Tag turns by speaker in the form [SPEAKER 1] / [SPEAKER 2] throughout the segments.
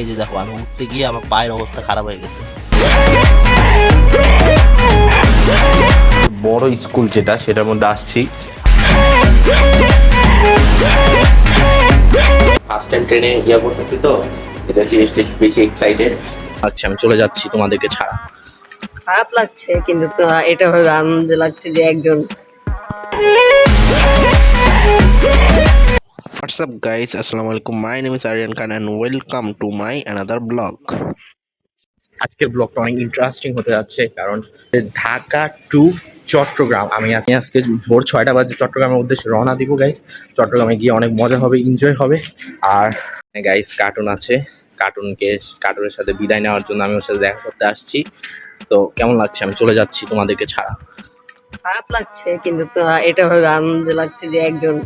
[SPEAKER 1] এই যে দেখো আমি উঠতে গিয়ে আমার পায়ের অবস্থা খারাপ হয়ে গেছে। বড় স্কুল যেটা সেটার মধ্যে আসছি, ফার্স্ট টাইম ট্রেনে ইয়া করতেছি তো এটা জিনিসটা বেশি এক্সাইটেড। আচ্ছা আমি চলে যাচ্ছি তোমাদেরকে ছাড়া।
[SPEAKER 2] খারাপ লাগছে কিন্তু তো এটা ভাবে আনন্দ লাগছে যে একজন।
[SPEAKER 1] What's up guys, assalamu alaikum, my name is Aryan Khan and welcome to my another vlog. আজকের ব্লগটা অনেক ইন্টারেস্টিং হতে যাচ্ছে কারণ ঢাকা টু চট্টগ্রাম আমি আজকে ভোর 6টা বাজে চট্টগ্রামের উদ্দেশ্যে রওনা দিব গাইস। চট্টগ্রামে গিয়ে অনেক মজা হবে, এনজয় হবে। আর গাইস কার্টুন আছে, কার্টুনের সাথে বিদায় নেওয়ার জন্য আমি ওর সাথে দেখা করতে আসছি। তো কেমন লাগছে আমি চলে যাচ্ছি তোমাদেরকে ছাড়া?
[SPEAKER 2] খারাপ লাগছে কিন্তু তো এটা ভাবে আনন্দ লাগছে যে একজন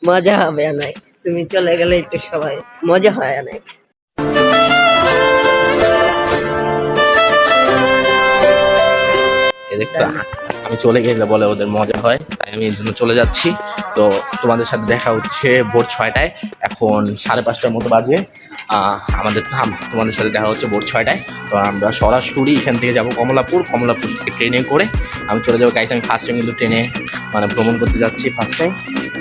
[SPEAKER 2] মজা হবে অনেক। তুমি চলে গেলে একটু সবাই মজা হয় অনেক।
[SPEAKER 1] আমি চলে গেলে বলে ওদের মজা হয়, তাই আমি এই জন্য চলে যাচ্ছি। তো তোমাদের সাথে দেখা হচ্ছে ভোর 6টায়, এখন 5:30টার মতো বাজে। তোমাদের সাথে দেখা হচ্ছে ভোর 6টায়। তো আমরা সরাসরি এখান থেকে যাবো কমলাপুর থেকে ট্রেনে করে আমি চলে যাবো গাইস। আমি ফার্স্ট টাইম কিন্তু ট্রেনে মানে ভ্রমণ করতে যাচ্ছি ফার্স্ট টাইম।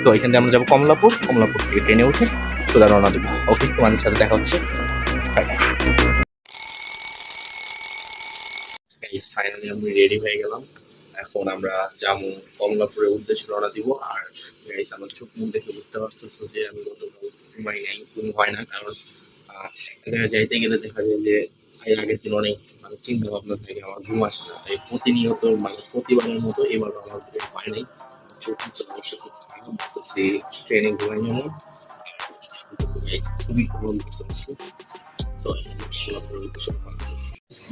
[SPEAKER 1] তো এখান থেকে আমরা যাবো কমলাপুর থেকে ট্রেনে উঠে সোজা রওনা দেবো। ওকে, তোমাদের সাথে দেখা হচ্ছে। ফাইনালি আমি রেডি হয়ে গেলাম, এখন আমরা যাবো কমলাপুরের উদ্দেশ্যে রওনা দিব। আর গাইস আমার চোখ মুখ দেখে বুঝতে পারতেছো যে আমি গতকাল ঘুমাই নাই, ঘুম হয় না, কারণ একটা জায়গায় যাইতে গেলে দেখা যায় যে এর আগের দিন অনেক মানে চিন্তা ভাবনা থাকে, আমার ঘুম আসে না। তাই প্রতিনিয়ত মানে প্রতিবারের মতো এবার আমার ঘুম হয় নাই। চোখ মুখের অবস্থা খুব খারাপ, ট্রেনে ঘুমাই যেমন খুবই গরম করতেছি। তো কমলাপুরের উদ্দেশ্যে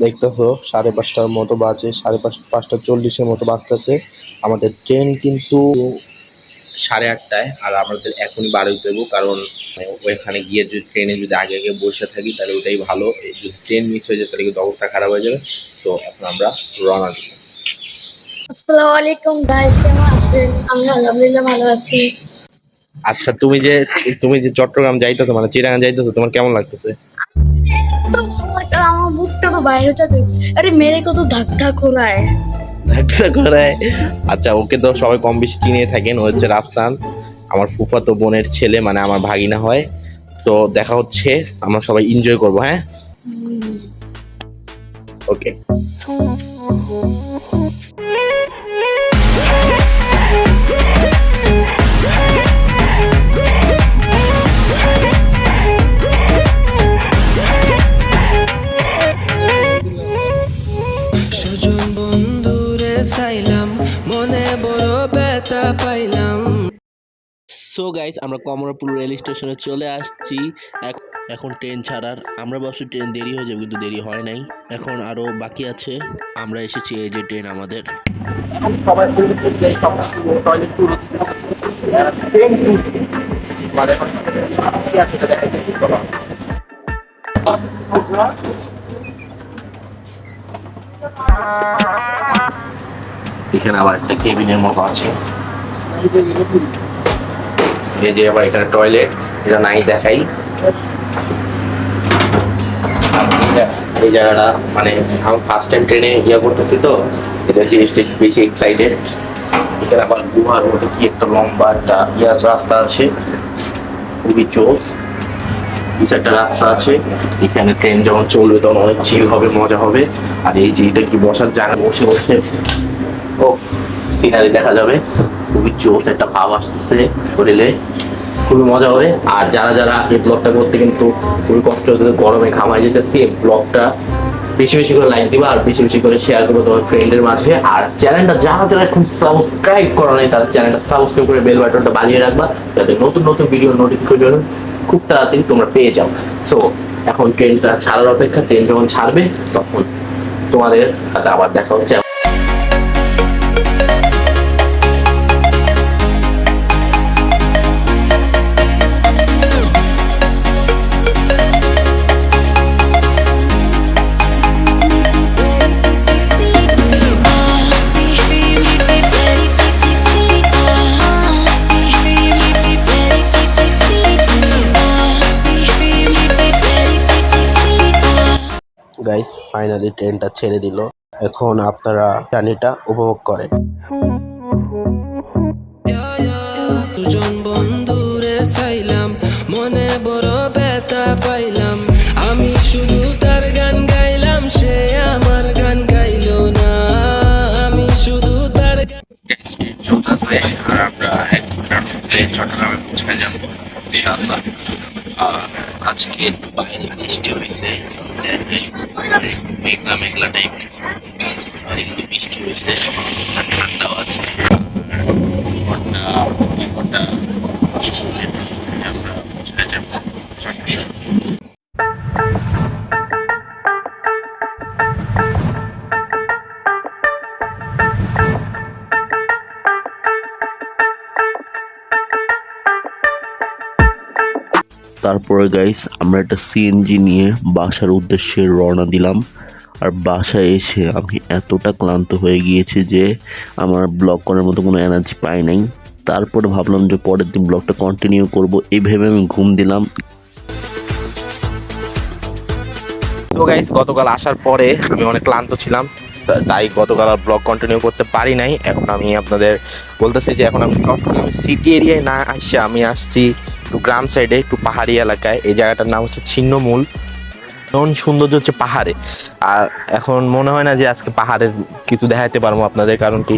[SPEAKER 1] দেখতেছো 5:30টার মতো বাজে, 5:40 মতো বাজতেছে। আমাদের ট্রেন কিন্তু 8:30টায়, আর আমাদের এখনই বার হইতে দেবো, কারণ ওইখানে গিয়ে যদি ট্রেনে যদি আগে বসে থাকি তাহলে ওটাই ভালো। যদি ট্রেন মিস হয়ে যায় তাহলে কিন্তু অবস্থা খারাপ হয়ে যাবে। তো এখন আমরা রওনা দিব।
[SPEAKER 3] আসসালামু আলাইকুম গাইস, কেমন আছেন? আমি আলহামদুলিল্লাহ ভালো আছি।
[SPEAKER 1] আচ্ছা তুমি যে চট্টগ্রাম যাইতেছো মানে চিটাগাং যাইতেছো, তোমার কেমন লাগতেছে?
[SPEAKER 3] আমার বুকটা তো বাইরে যাবে, আরে মেরে কত ধাক্কা খোলায়।
[SPEAKER 1] আচ্ছা ওকে তো সবাই কম বেশি চিনিয়ে থাকেন, ও হচ্ছে রাফসান, আমার ফুফাতো বোনের ছেলে, মানে আমার ভাগিনা হয়। তো দেখা হচ্ছে, আমরা সবাই এনজয় করবো। হ্যাঁ ওকে। সো গাইস আমরা কমলাপুর রেল স্টেশনে চলে আসছি। এখন ট্রেন ছাড়ার, আমরা ভাবছি ট্রেন দেরি হয়ে যাবে, কিন্তু দেরি হয় নাই, এখন আরো বাকি আছে। আমরা এসেছি, এই যে ট্রেন আমাদের। এখানে আবার একটা কেবিনের মতো আছে, এই যে আবার এখানে টয়লেট, এটা নাই দেখাই। এই জায়গাটা মানে আমি ফার্স্ট টাইম ট্রেনে ইয়া করতেছি তো এটা জিনিসটা বেশি এক্সাইটেড। এখানে আবার গুহার মতো কি একটা লম্বা একটা ইয়ার রাস্তা আছে, খুবই চোস একটা রাস্তা আছে। এখানে ট্রেন যখন চলবে তখন অনেক চিল হবে, মজা হবে। আর এই যে এটা কি বসার জায়গা, বসে বসে ও সিনারি দেখা যাবে, খুবই চোস একটা ভাব আসতেছে শরীরে, খুবই মজা হবে। আর যারা এই ব্লগটা করতে কিন্তু খুবই কষ্ট হচ্ছে, গরমে ঘামায় যেতেছি, এই ব্লগটা বেশি বেশি করে লাইক দিবা আর বেশি বেশি করে শেয়ার করবো তোমার ফ্রেন্ডের মাঝে। আর চ্যানেলটা যারা এখন সাবস্ক্রাইব করো নাই তারা চ্যানেলটা সাবস্ক্রাইব করে বেল বাটনটা বাজিয়ে রাখবা, যাতে নতুন নতুন ভিডিও নোটিফিকেশন খুব তাড়াতাড়ি তোমরা পেয়ে যাও। সো এখন ট্রেনটা ছাড়ার অপেক্ষা, ট্রেন যখন ছাড়বে তখন তোমাদের সাথে আবার দেখা হচ্ছে।
[SPEAKER 4] Ready
[SPEAKER 1] ফাইনালি ট্রেনটা ছেড়ে দিল। এখন আপনারা জার্নিটা উপভোগ করেন।
[SPEAKER 4] দুজন বন্ধুরে চাইলাম, মনে বড় ব্যথা পাইলাম। আমি শুধু তার গান গাইলাম, সে আমার গান গাইলো না। আমি শুধু তার
[SPEAKER 1] চলতেছে আর আমরা চট্টগ্রামে পৌঁছে যাবো ইনশাআল্লাহ। আজকে বাইরে বৃষ্টি হয়েছে, মেঘলা মেঘলা টাইপের, আর কিন্তু বৃষ্টি হয়েছে, ঠান্ডাও আছে। ঘন্টা আমরা পৌঁছে যাবো চট্টগ্রাম। তারপরে গাইস আমরা একটা সিএনজি নিয়ে বাসার উদ্দেশ্যে রওনা দিলাম। আর বাসায় এসে আমি এতটা ক্লান্ত হয়ে গিয়েছি যে আমার ব্লগ করার মতো কোনো এনার্জি পাই নাই। তারপরে ভাবলাম যে পরের দিন ব্লগটা কন্টিনিউ করব, এই ভেবে আমি ঘুম দিলাম। তো গাইস গতকাল আসার পরে আমি অনেক ক্লান্ত ছিলাম, তাই গতকাল আর ব্লগ কন্টিনিউ করতে পারি নাই। এখন আমি আপনাদের বলতেছি যে এখন আমি চট্টগ্রাম সিটি এরিয়ায় না আসছি, আমি আসছি একটু গ্রাম সাইডে, একটু পাহাড়ি এলাকায়। এই জায়গাটার নাম হচ্ছে ছিন্নমূল। যেমন সৌন্দর্য হচ্ছে পাহাড়ে, আর এখন মনে হয় না যে আজকে পাহাড়ের কিছু দেখাতে পারবো আপনাদের, কারণ কি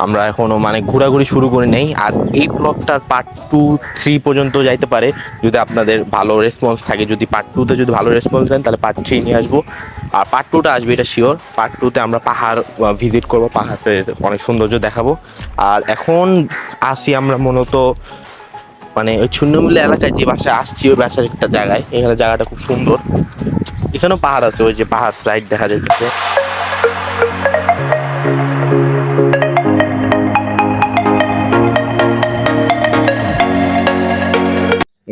[SPEAKER 1] আমরা এখনো মানে ঘোরাঘুরি শুরু করি নাই। আর এই ব্লগটার পার্ট 2-3 পর্যন্ত যাইতে পারে যদি আপনাদের ভালো রেসপন্স থাকে। যদি পার্ট 2-তে যদি ভালো রেসপন্স দেন তাহলে পার্ট 3 নিয়ে আসবো, আর পার্ট 2টা আসবে এটা শিওর। পার্ট 2তে আমরা পাহাড় ভিজিট করবো, পাহাড়ের অনেক সৌন্দর্য দেখাবো। আর এখন আসি আমরা মূলত মানে ওই ছিন্নমূল এলাকায়, যে বাসায় আসছি ওই বাসার একটা জায়গায়। এখানে জায়গাটা খুব সুন্দর, এখানেও পাহাড় আছে, ওই যে পাহাড় সাইড দেখা যাচ্ছে।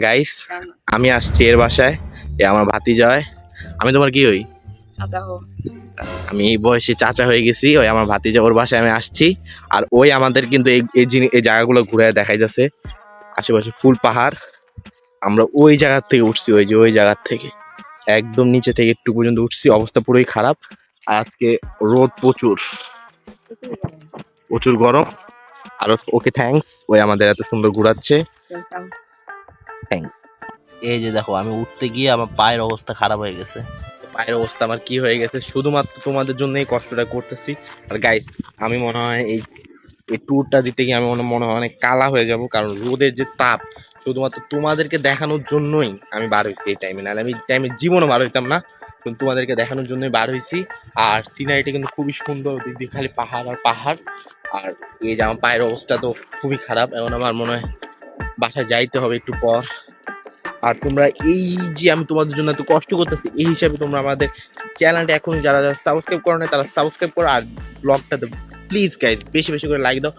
[SPEAKER 1] গাইস আমি আসছি এর বাসায়, এ আমার ভাতিজা হয়। আমি তোমার কি হই? আমি এই বয়সে চাচা হয়ে গেছি। ওই আমার ভাতিজা, ওর বাসায় আমি আসছি। আর ওই আমাদের কিন্তু এই জায়গাগুলো ঘুরে দেখাই যাচ্ছে। আশেপাশে ফুল পাহাড়। আমরা ওই জায়গার থেকে উঠছি, ওই যে ওই জায়গার থেকে একদম নিচে থেকে একটু পর্যন্ত উঠছি, অবস্থা পুরোই খারাপ। আর আজকে রোদ প্রচুর প্রচুর গরম। আর ওকে থ্যাঙ্কস, ওই আমাদের এত সুন্দর ঘুরাচ্ছে। থ্যাঙ্কস। এই যে দেখো আমি উঠতে গিয়ে আমার পায়ের অবস্থা খারাপ হয়ে গেছে। পায়ের অবস্থা আমার কি হয়ে গেছে শুধুমাত্র তোমাদের জন্য এই কষ্টটা করতেছি। আর গাইস আমি মনে হয় এই ট্যুরটা দিতে গিয়ে আমি মনে হয় অনেক কালা হয়ে যাব, কারণ রোদের যে তাপ শুধুমাত্র তোমাদেরকে দেখানোর জন্যই আমি বার হইছি এই টাইমে, নাহলে আমি এই টাইমে জীবনও বার হইতাম না, কিন্তু তোমাদেরকে দেখানোর জন্যই বার হয়েছি। আর সিনারিটা কিন্তু খুবই সুন্দর, দিক দিয়ে খালি পাহাড় আর পাহাড়। আর এই যে আমার পায়ের অবস্থা তো খুবই খারাপ, এখন আমার মনে হয় বাসায় যাইতে হবে একটু পর। আর তোমরা এই যে আমি তোমাদের জন্য এত কষ্ট করতেছি, এই হিসাবে তোমরা আমাদের চ্যানেলটা এখন যারা যারা সাবস্ক্রাইব করো না তারা সাবস্ক্রাইব করো, আর ব্লগটাতে প্লিজ গাইজ বেশি বেশি করে লাইক দাও।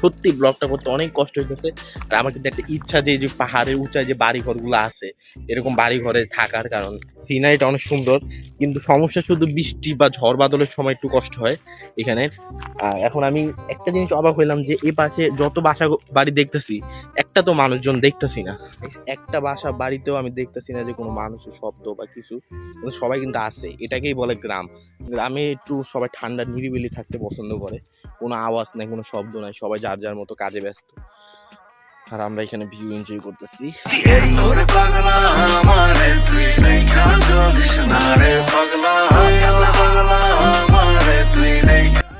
[SPEAKER 1] সত্যি ব্লগটা করতে অনেক কষ্ট হইতেছে। আর আমার কিন্তু একটা ইচ্ছা যে এই যে পাহাড়ের উঁচায় যে বাড়ি ঘরগুলো আছে, এরকম বাড়ি ঘরে থাকার, কারণ সিনারিটা অনেক সুন্দর। কিন্তু সমস্যা শুধু বৃষ্টি বা ঝড় বাদলের সময় একটু কষ্ট হয় এখানে। এখন আমি একটা জিনিস অবাক হইলাম যে এই পাশে যত বাসা বাড়ি দেখতেছি, একটা তো মানুষজন দেখতেছি না। একটা বাসা বাড়িতেও আমি দেখতেছি না যে কোনো মানুষের শব্দ বা কিছু, কিন্তু সবাই কিন্তু আছে। এটাকেই বলে গ্রাম। গ্রামে একটু সবাই ঠান্ডা নিরিবিলি থাকতে পছন্দ করে, কোনো আওয়াজ নাই, কোনো শব্দ নাই, সবাই যার যার মতো কাজে ব্যস্ত। আর আমরা এখানে ভিউ এনজয় করতেছি।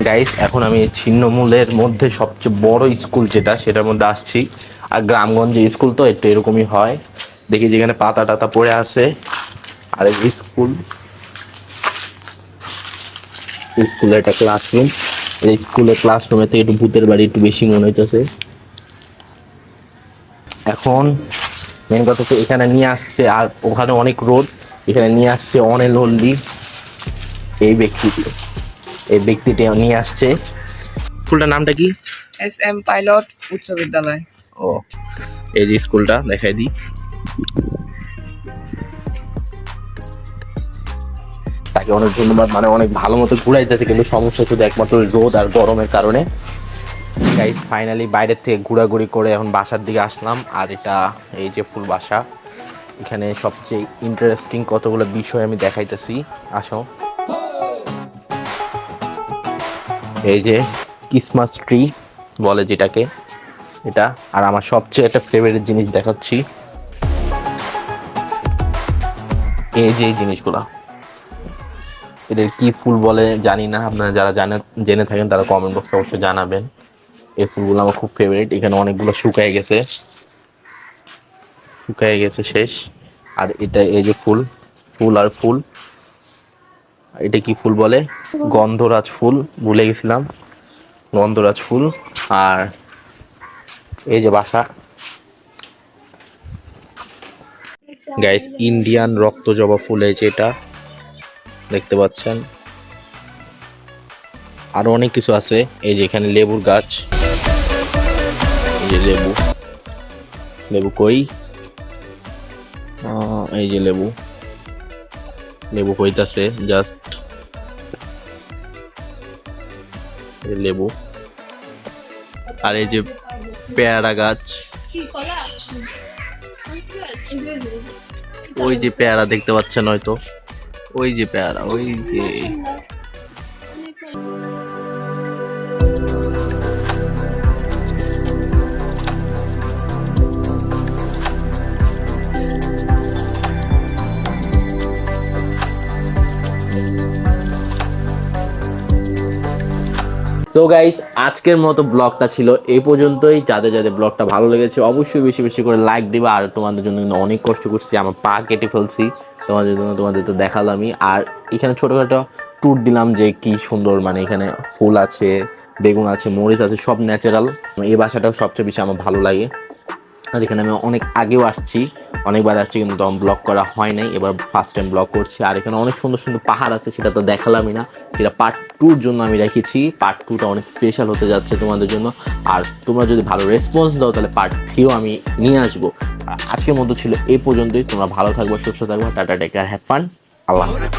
[SPEAKER 1] গাইস এখন আমি ছিন্নমূলের মধ্যে সবচেয়ে বড় স্কুল যেটা, সেটার মধ্যে আসছি। আর গ্রামগঞ্জে স্কুল তো একটু এরকমই হয়, দেখি যেখানে পাতা টাতা পড়ে আছে। আর এই স্কুলে একটা ক্লাসরুম, এই স্কুলের ক্লাসরুমে থেকে একটু ভূতের বাড়ি একটু বেশি মনে হইতেছে। এখন মেন কথা হচ্ছে এখানে নিয়ে আসছে, আর ওখানে অনেক রোদ, এখানে নিয়ে আসছে অনেক হলদি এই ব্যক্তিটি নিয়ে আসছে। স্কুলটার নামটা কি?
[SPEAKER 5] SM পাইলট উচ্চ বিদ্যালয়।
[SPEAKER 1] ও এই যে স্কুলটা দেখাই দিই। তাকে অনেক ধন্যবাদ, মানে অনেক ভালো মতো ঘুরাইতেছে, কিন্তু সমস্যা শুধু একমাত্র রোদ আর গরমের কারণে। গাইস ফাইনালি বাইরের থেকে ঘোরাঘুরি করে এখন বাসার দিকে আসলাম। আর এটা এই যে ফুল বাসা, এখানে সবচেয়ে ইন্টারেস্টিং কতগুলো বিষয় আমি দেখাইতেছি, আসো। এই যে ক্রিসমাস ট্রি বলে যেটাকে, এটা। আর আমার সবচেয়ে একটা ফেভারিট জিনিস দেখাচ্ছি, এই যে এই জিনিসগুলা, এদের কি ফুল বলে জানি না, আপনারা যারা জেনে থাকেন তারা কমেন্ট বক্সে অবশ্যই জানাবেন। এই ফুলগুলো আমার খুব ফেভারিট। এখানে অনেকগুলো শুকায় গেছে শেষ। আর এটা এই যে ফুল আর ফুল, এটা কি ফুল বলে, গন্ধরাজ ফুল, ভুলে গেছিলাম, গন্ধরাজ ফুল। আর এই যে বাসা গাইস, ইন্ডিয়ান রক্ত জবা ফুল, এই যে এটা দেখতে পাচ্ছেন। আরো অনেক কিছু আছে। এই যে এখানে লেবুর গাছ, এই যে লেবু কই, এই যে লেবু কইতাছে জাস্ট, লেবু। আর এই যে পেয়ারা গাছ, ওই যে পেয়ারা দেখতে পাচ্ছেন হয়তো, ওই যে পেয়ারা, ওই যে। তো গাইস, আজকের মতো ব্লগটা ছিল এই পর্যন্তই। যাদের যাদের ব্লগটা ভালো লেগেছে অবশ্যই বেশি বেশি করে লাইক দিবা। আর তোমাদের জন্য কিন্তু অনেক কষ্ট করছি, আমার পা কেটে ফেলছি তোমাদের তো দেখালামই। আর এখানে ছোটখাটো ট্যুর দিলাম যে কি সুন্দর, মানে এখানে ফুল আছে, বেগুন আছে, মরিচ আছে, সব ন্যাচারাল। এই বাসাটাও সবচেয়ে বেশি আমার ভালো লাগে। আর এখানে আমি অনেক আগেও আসছি, অনেকবার আসছি, কিন্তু তখন ব্লগ করা হয় নাই, এবার ফার্স্ট টাইম ব্লগ করছি। আর এখানে অনেক সুন্দর সুন্দর পাহাড় আছে, সেটা তো দেখালামই না, সেটা পার্ট 2-র জন্য আমি রেখেছি। পার্ট 2টা অনেক স্পেশাল হতে যাচ্ছে তোমাদের জন্য। আর তোমরা যদি ভালো রেসপন্স দাও তাহলে পার্ট 3ও আমি নিয়ে আসবো। আজকের মতো ছিল এই পর্যন্তই। তোমরা ভালো থাকবে, সুস্থ থাকবে। Tata, take care, have fun, আল্লাহ হাফেজ।